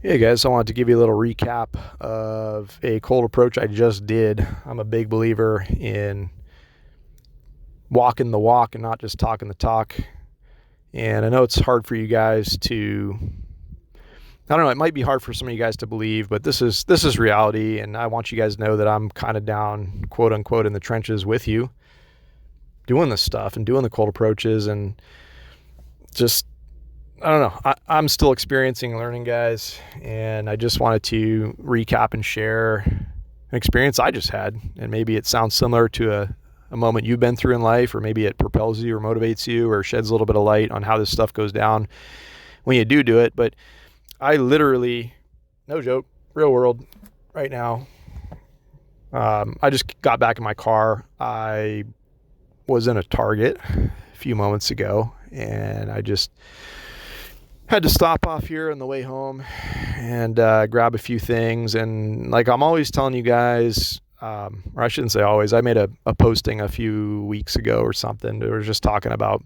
Hey guys, I wanted to give you a little recap of a cold approach I just did. I'm a big believer in walking the walk and not just talking the talk. And I know it's hard for you guys to, I don't know, it might be hard for some of you guys to believe, but this is reality, and I want you guys to know that I'm kind of down, quote unquote, in the trenches with you, doing this stuff and doing the cold approaches, and just I don't know. I'm still experiencing and learning, guys, and I just wanted to recap and share an experience I just had. And maybe it sounds similar to a moment you've been through in life, or maybe it propels you or motivates you or sheds a little bit of light on how this stuff goes down when you do it. But I literally, no joke, real world, right now, I just got back in my car. I was in a Target a few moments ago, and I just had to stop off here on the way home and grab a few things. And like I'm always telling you guys, or I shouldn't say always, I made a posting a few weeks ago or something. It was just talking about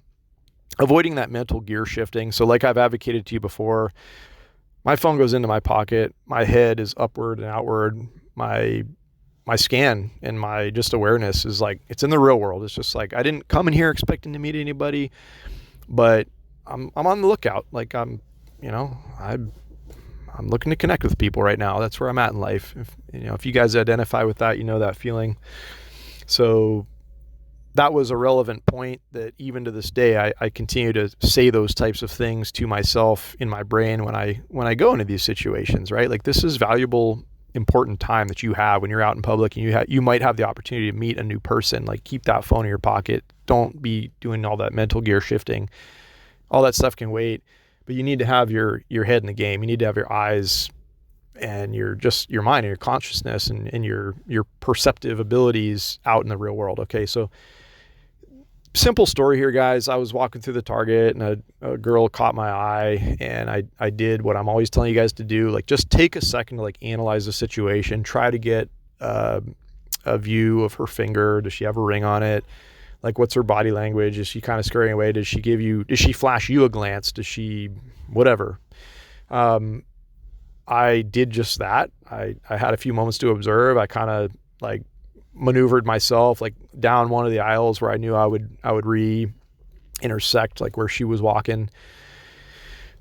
avoiding that mental gear shifting. So like I've advocated to you before, my phone goes into my pocket, my head is upward and outward, my scan and my just awareness is like it's in the real world. It's just like I didn't come in here expecting to meet anybody, but I'm on the lookout. Like you know, I'm looking to connect with people right now. That's where I'm at in life. If you guys identify with that, you know that feeling. So that was a relevant point that even to this day, I continue to say those types of things to myself in my brain when I go into these situations, right? Like this is valuable, important time that you have when you're out in public and you might have the opportunity to meet a new person. Like keep that phone in your pocket. Don't be doing all that mental gear shifting. All that stuff can wait, but you need to have your head in the game. You need to have your eyes and your mind and your consciousness and your perceptive abilities out in the real world. Okay, so simple story here, guys. I was walking through the Target and a girl caught my eye, and I did what I'm always telling you guys to do. Like just take a second to like analyze the situation. Try to get a view of her finger. Does she have a ring on it? Like, what's her body language? Is she kind of scurrying away? Does she flash you a glance? Does she, whatever? I did just that. I had a few moments to observe. I kind of like maneuvered myself like down one of the aisles where I knew I would intersect like where she was walking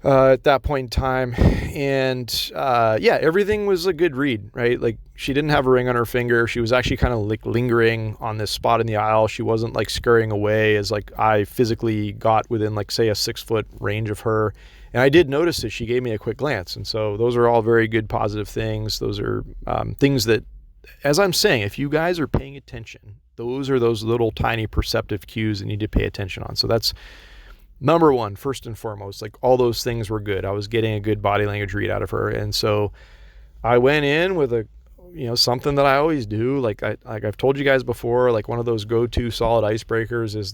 at that point in time. And yeah, everything was a good read, right? Like she didn't have a ring on her finger. She was actually kind of like lingering on this spot in the aisle. She wasn't like scurrying away as like I physically got within like say a 6-foot range of her. And I did notice that she gave me a quick glance. And so those are all very good positive things. Those are things that, as I'm saying, if you guys are paying attention, those are those little tiny perceptive cues that you need to pay attention on. So that's number one, first and foremost. Like all those things were good. I was getting a good body language read out of her. And so I went in with something that I always do. Like I've told you guys before, like one of those go-to solid icebreakers is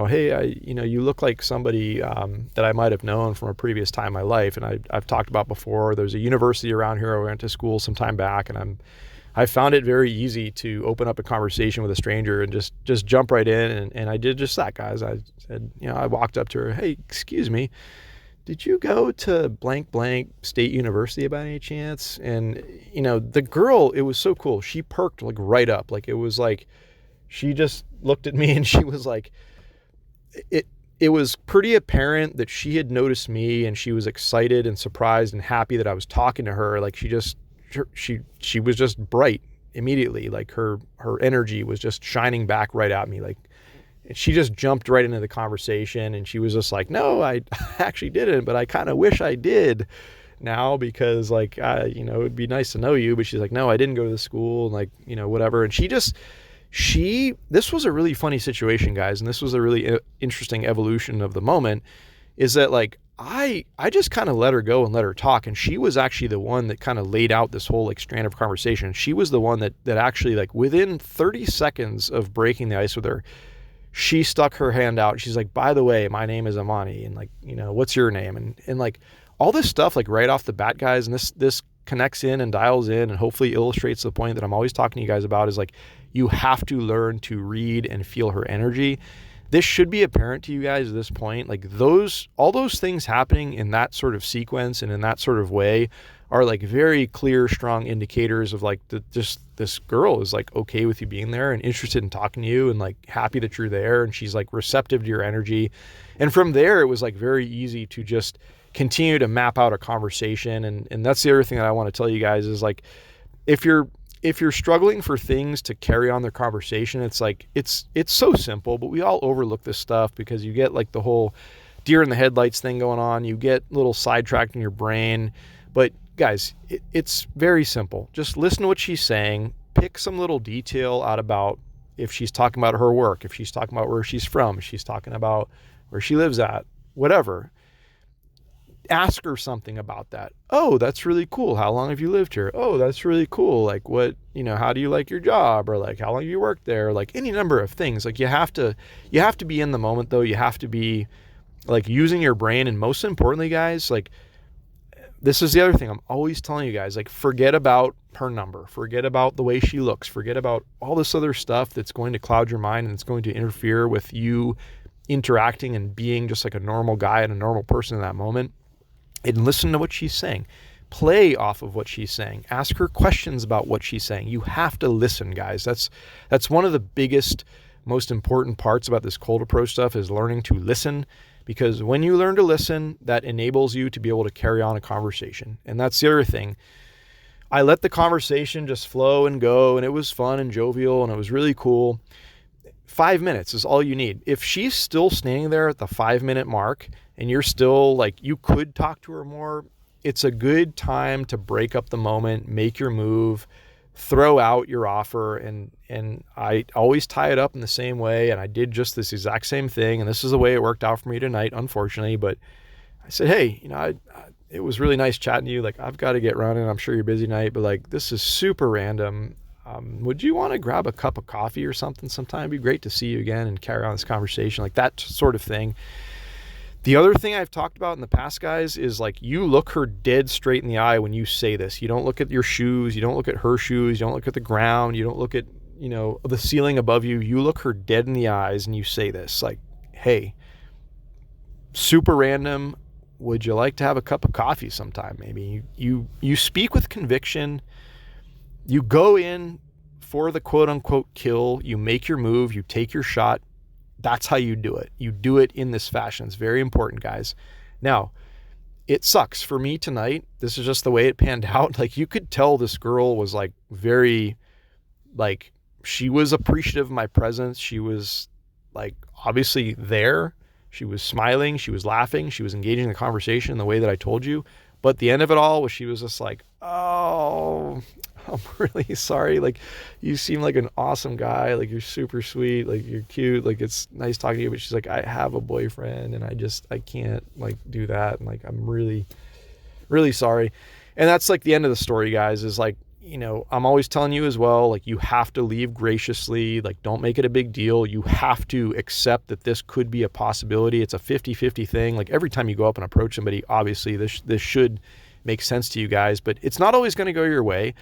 hey, you look like somebody that I might have known from a previous time in my life. And I've talked about before, there's a university around here I went to school some time back, and I found it very easy to open up a conversation with a stranger and just jump right in. And I did just that, guys. I said, I walked up to her, hey, excuse me, did you go to blank blank state university by any chance? And, the girl, it was so cool. She perked like right up. Like it was like, she just looked at me and she was like, it was pretty apparent that she had noticed me, and she was excited and surprised and happy that I was talking to her. Like she was just bright immediately. Like her energy was just shining back right at me. Like she just jumped right into the conversation, and she was just like, no, I actually didn't, but I kind of wish I did now because like, it'd be nice to know you. But she's like, no, I didn't go to the school, and like, whatever. And this was a really funny situation, guys. And this was a really interesting evolution of the moment, is that like, I just kind of let her go and let her talk. And she was actually the one that kind of laid out this whole like strand of conversation. She was the one that actually like within 30 seconds of breaking the ice with her, she stuck her hand out. She's like, by the way, my name is Amani, and like, what's your name? And like all this stuff, like right off the bat, guys. And this connects in and dials in and hopefully illustrates the point that I'm always talking to you guys about, is like, you have to learn to read and feel her energy. this should be apparent to you guys at this point. Like all those things happening in that sort of sequence and in that sort of way are like very clear, strong indicators of like just this girl is like okay with you being there and interested in talking to you and like happy that you're there, and she's like receptive to your energy. And from there, it was like very easy to just continue to map out a conversation. And that's the other thing that I want to tell you guys is like, if you're struggling for things to carry on their conversation, it's like, it's so simple, but we all overlook this stuff because you get like the whole deer in the headlights thing going on. You get a little sidetracked in your brain. But guys, it's very simple. Just listen to what she's saying. Pick some little detail out about if she's talking about her work, if she's talking about where she's from, if she's talking about where she lives at, whatever. Ask her something about that. Oh, that's really cool. How long have you lived here? Oh, that's really cool. Like what, how do you like your job? Or like, how long have you worked there? Like any number of things. Like you have to be in the moment though. You have to be like using your brain. And most importantly, guys, like this is the other thing I'm always telling you guys, like forget about her number, forget about the way she looks, forget about all this other stuff that's going to cloud your mind and it's going to interfere with you interacting and being just like a normal guy and a normal person in that moment. And listen to what she's saying. Play off of what she's saying. Ask her questions about what she's saying. You have to listen, guys. That's one of the biggest, most important parts about this cold approach stuff is learning to listen, because when you learn to listen, that enables you to be able to carry on a conversation. And that's the other thing. I let the conversation just flow and go, and it was fun and jovial, and it was really cool. 5 minutes is all you need. If she's still standing there at the 5-minute mark and you're still like, you could talk to her more, it's a good time to break up the moment, make your move, throw out your offer. And I always tie it up in the same way. And I did just this exact same thing. And this is the way it worked out for me tonight, unfortunately. But I said, hey, it was really nice chatting to you. Like, I've got to get running. I'm sure you're busy tonight, but like, this is super random. Would you want to grab a cup of coffee or something sometime? It'd be great to see you again and carry on this conversation, like that sort of thing. The other thing I've talked about in the past, guys, is like you look her dead straight in the eye when you say this. You don't look at your shoes. You don't look at her shoes. You don't look at the ground. You don't look at, the ceiling above you. You look her dead in the eyes and you say this like, hey, super random. Would you like to have a cup of coffee sometime? Maybe you speak with conviction. You go in for the quote unquote kill, you make your move, you take your shot. That's how you do it. You do it in this fashion. It's very important, guys. Now, it sucks for me tonight. This is just the way it panned out. Like you could tell this girl was like very, like she was appreciative of my presence. She was like obviously there. She was smiling. She was laughing. She was engaging in the conversation in the way that I told you. But the end of it all was she was just like, oh, I'm really sorry. Like, you seem like an awesome guy. Like, you're super sweet. Like, you're cute. Like, it's nice talking to you. But she's like, I have a boyfriend and I can't like do that. And like, I'm really, really sorry. And that's like the end of the story, guys, is like, I'm always telling you as well, like you have to leave graciously, like don't make it a big deal. You have to accept that this could be a possibility. It's a 50-50 thing. Like every time you go up and approach somebody, obviously this should make sense to you guys, but it's not always going to go your way.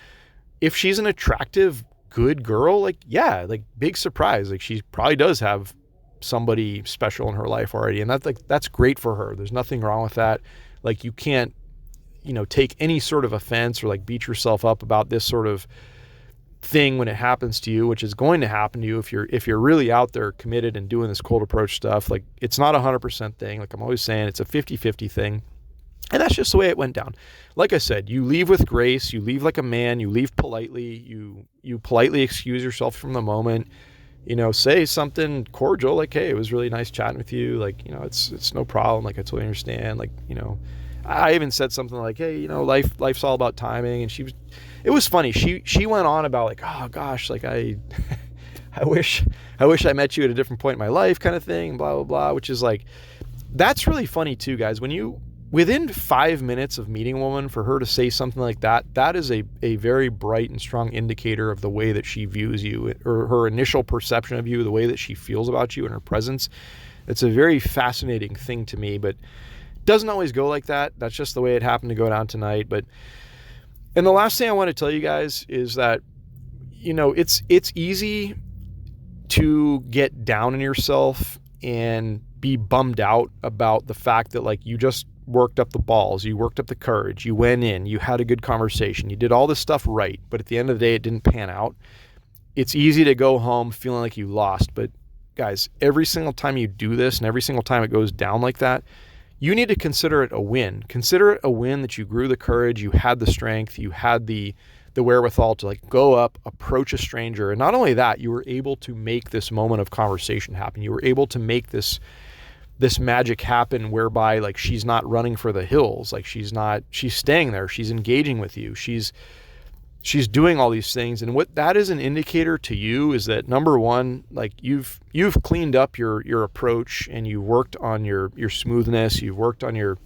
If she's an attractive, good girl, like, yeah, like big surprise. Like she probably does have somebody special in her life already. And that's great for her. There's nothing wrong with that. Like you can't, take any sort of offense or like beat yourself up about this sort of thing when it happens to you, which is going to happen to you if you're really out there committed and doing this cold approach stuff. Like it's not 100% thing. Like I'm always saying, it's a 50-50 thing. And that's just the way it went down. Like I said, you leave with grace, you leave like a man, you leave politely, you politely excuse yourself from the moment, say something cordial, like, hey, it was really nice chatting with you. Like, it's no problem. Like, I totally understand. Like, I even said something like, hey, life's all about timing. And it was funny. She went on about like, oh gosh, like I wish I met you at a different point in my life kind of thing, blah, blah, blah, which is like, that's really funny too, guys. Within 5 minutes of meeting a woman, for her to say something like that, that is a very bright and strong indicator of the way that she views you, or her initial perception of you, the way that she feels about you and her presence. It's a very fascinating thing to me, but doesn't always go like that. That's just the way it happened to go down tonight. And the last thing I want to tell you guys is that, it's easy to get down on yourself and be bummed out about the fact that like you just worked up the balls, you worked up the courage, you went in, you had a good conversation, you did all this stuff right, but at the end of the day, it didn't pan out. It's easy to go home feeling like you lost, but guys, every single time you do this and every single time it goes down like that, you need to consider it a win. Consider it a win that you grew the courage, you had the strength, you had the wherewithal to like go up, approach a stranger. And not only that, you were able to make this moment of conversation happen. You were able to make this magic happen whereby like she's not running for the hills. Like she's staying there. She's engaging with you. She's doing all these things. And what that is an indicator to you is that, number one, like you've cleaned up your approach, and you worked on your smoothness. You've worked on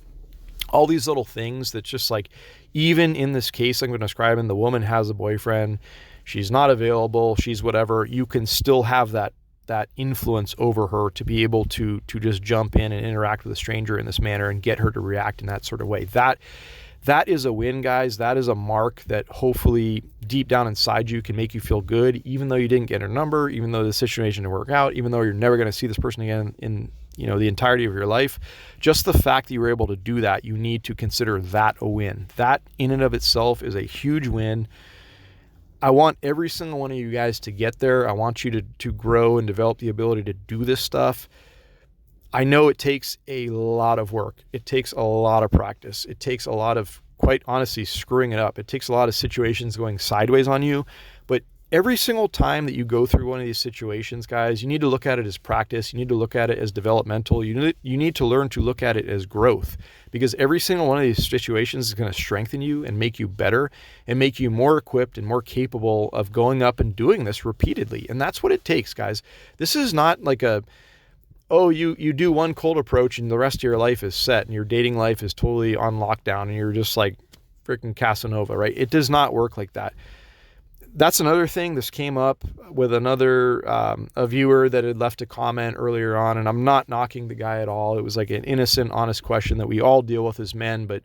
all these little things that's just like, even in this case I'm going to describe, the woman has a boyfriend, she's not available, she's whatever, you can still have that influence over her to be able to just jump in and interact with a stranger in this manner and get her to react in that sort of way. That is a win, guys. That is a mark that hopefully deep down inside you can make you feel good, even though you didn't get her number, even though the situation didn't work out, even though you're never going to see this person again in the entirety of your life. Just the fact that you were able to do that, you need to consider that a win. That in and of itself is a huge win. I want every single one of you guys to get there. I want you to grow and develop the ability to do this stuff. I know it takes a lot of work. It takes a lot of practice. It takes a lot of, quite honestly, screwing it up. It takes a lot of situations going sideways on you. But every single time that you go through one of these situations, guys, you need to look at it as practice. You need to look at it as developmental. You need to learn to look at it as growth, because every single one of these situations is going to strengthen you and make you better and make you more equipped and more capable of going up and doing this repeatedly. And that's what it takes, guys. This is not like you do one cold approach and the rest of your life is set and your dating life is totally on lockdown and you're just like freaking Casanova, right? It does not work like that. That's another thing. This came up with another a viewer that had left a comment earlier on, and I'm not knocking the guy at all. It was like an innocent, honest question that we all deal with as men, but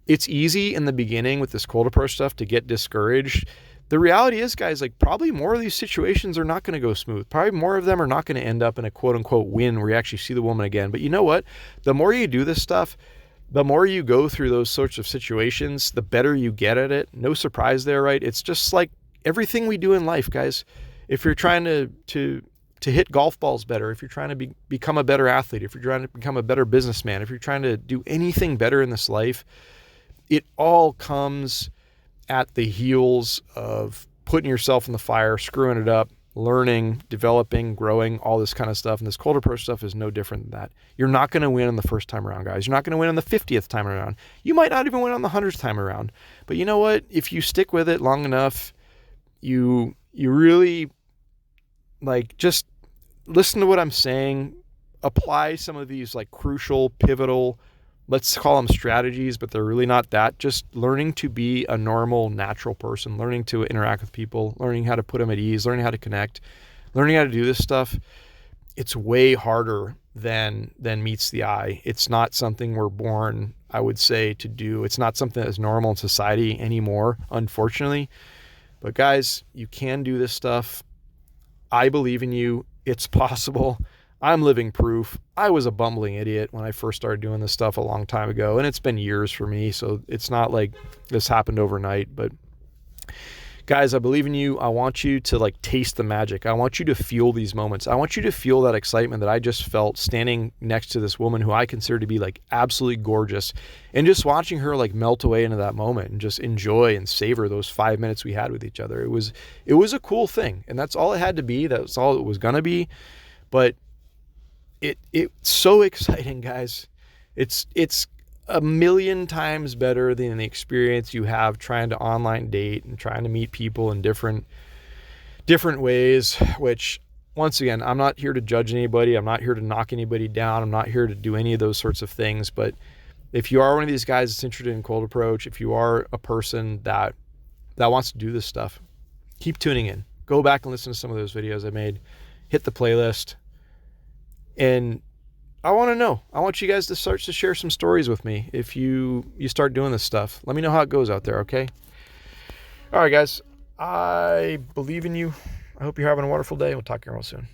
it's easy in the beginning with this cold approach stuff to get discouraged. The reality is, guys, like probably more of these situations are not going to go smooth. Probably more of them are not going to end up in a quote unquote win where you actually see the woman again. But you know what? The more you do this stuff, the more you go through those sorts of situations, the better you get at it. No surprise there, right? It's just like everything we do in life, guys. If you're trying to hit golf balls better, if you're trying to become a better athlete, if you're trying to become a better businessman, if you're trying to do anything better in this life, it all comes at the heels of putting yourself in the fire, screwing it up, learning, developing, growing, all this kind of stuff. And this cold approach stuff is no different than that. You're not going to win on the first time around, guys. You're not going to win on the 50th time around. You might not even win on the 100th time around. But you know what? If you stick with it long enough, you really like just listen to what I'm saying, apply some of these like crucial, pivotal, let's call them strategies, but they're really not that. Just learning to be a normal, natural person, learning to interact with people, learning how to put them at ease, learning how to connect, learning how to do this stuff. It's way harder than meets the eye. It's not something we're born, I would say, to do. It's not something that's normal in society anymore, unfortunately. But guys, you can do this stuff. I believe in you. It's possible. I'm living proof. I was a bumbling idiot when I first started doing this stuff a long time ago, and it's been years for me, so it's not like this happened overnight. But guys, I believe in you. I want you to like taste the magic. I want you to feel these moments. I want you to feel that excitement that I just felt standing next to this woman who I consider to be like absolutely gorgeous, and just watching her like melt away into that moment and just enjoy and savor those 5 minutes we had with each other. It was a cool thing, and that's all it had to be. That's all it was gonna be. But it's so exciting, guys. It's a million times better than the experience you have trying to online date and trying to meet people in different ways, which once again, I'm not here to judge anybody. I'm not here to knock anybody down. I'm not here to do any of those sorts of things. But if you are one of these guys that's interested in cold approach, if you are a person that wants to do this stuff, keep tuning in. Go back and listen to some of those videos I made. Hit the playlist. And I want to know. I want you guys to start to share some stories with me if you start doing this stuff. Let me know how it goes out there, okay? All right, guys. I believe in you. I hope you're having a wonderful day. We'll talk to you real soon.